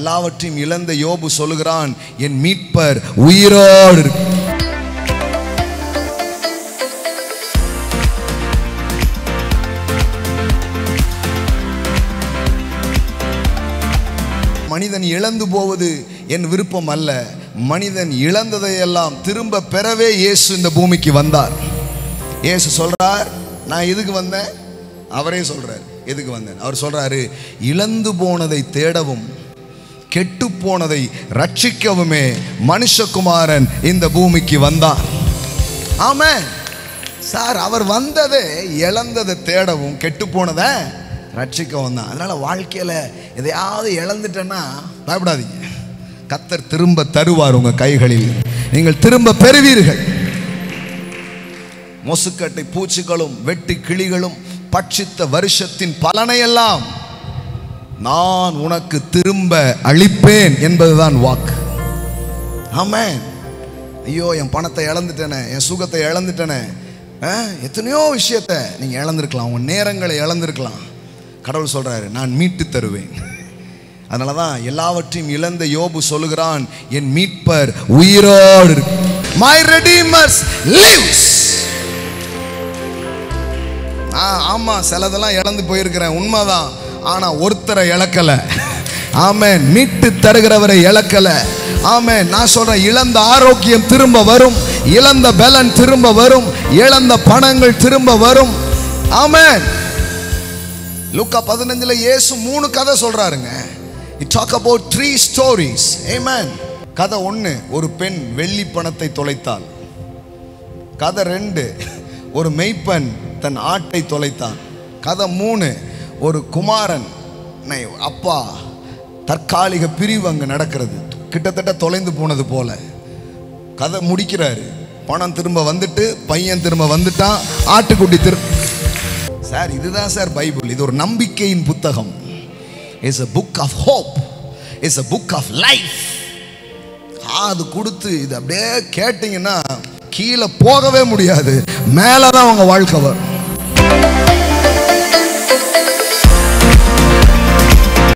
எல்லாவற்றையும் இழந்த யோபு சொல்லுகிறான், என் மீட்பர் உயிரோடு இருக்கு. மனிதன் இழந்து போவது என் விருப்பம் அல்ல. மனிதன் இழந்ததையெல்லாம் திரும்ப பெறவே இயேசு இந்த பூமிக்கு வந்தார். இயேசு சொல்றார், நான் எதுக்கு வந்தேன்? அவரே சொல்றார் எதுக்கு வந்தேன். அவர் சொல்றாரு, இழந்து போனதை தேடவும் கெட்டு போனதை ரட்சிக்கவுமே மனுஷகுமாரன் இந்த பூமிக்கு வந்தார். ஆமென் சார். அவர் வந்ததே இழந்ததை தேடவும் கெட்டு போனதை ரட்சிக்கவும் தான். அதனால வாழ்க்கையில எதையாவது இழந்துட்டேன்னா பயப்படாதீங்க, கர்த்தர் திரும்ப தருவார். உங்க கைகளில் நீங்கள் திரும்ப பெறுவீர்கள். மொசுக்கட்டை பூச்சிகளும் வெட்டு கிளிகளும் பட்சித்த வருஷத்தின் பலனையெல்லாம் நான் உனக்கு திரும்ப அளிப்பேன் என்பதுதான் வாக்கு. ஆமென். ஐயோ, என் பணத்தை இழந்துட்டேனே, என் சுகத்தை இழந்துட்டேனே, எத்தனையோ விஷயத்தை நீங்க இழந்திருக்கலாம், உங்க நேரங்களை இழந்திருக்கலாம். கடவுள் சொல்றாரு, நான் மீட்டு தருவேன். அதனாலதான் எல்லாவற்றையும் இழந்த யோபு சொல்லுகிறான், என் மீட்பர் உயிரோடு இருக்கு. My Redeemer lives. ஆமா, சிலதெல்லாம் இழந்து போயிருக்கிறேன், உண்மைதான். ஆனா ஒருத்தரை இழக்கல. ஆமென். மீட்டு தருகிறவரை இழக்கல. ஆமென். நான் சொல்றேன், இழந்த ஆரோக்கியம் திரும்ப வரும், இழந்த பலன் திரும்ப வரும், இழந்த பணங்கள் திரும்ப வரும். ஆமென். லூக்கா 15ல இயேசு 3 கதை சொல்றாருங்க. He talk about 3 stories. Amen. கதை 1, ஒரு பெண் வெள்ளி பணத்தை தொலைத்தாள். கதை 2, ஒரு மெய்ப்பன் தன் ஆட்டை தொலைத்தான். கதை 3, ஒரு குமாரன் அப்பா தற்காலிக பிரிவு அங்க நடக்கிறது, கிட்டத்தட்ட தொலைந்து போனது போல. கதை முடிக்கிறாரு, பணம் திரும்ப வந்துட்டு, பையன் திரும்ப வந்துட்டான், ஆட்டுக்குட்டி திரும்ப. சார், இதுதான் சார் பைபிள். இது ஒரு நம்பிக்கையின் புத்தகம். It's a book of hope. It's a book of life. அது கொடுத்து இது அப்படியே கேட்டீங்கன்னா கீழே போகவே முடியாது, மேலதான் உங்க வாழ்க்கை வரும்.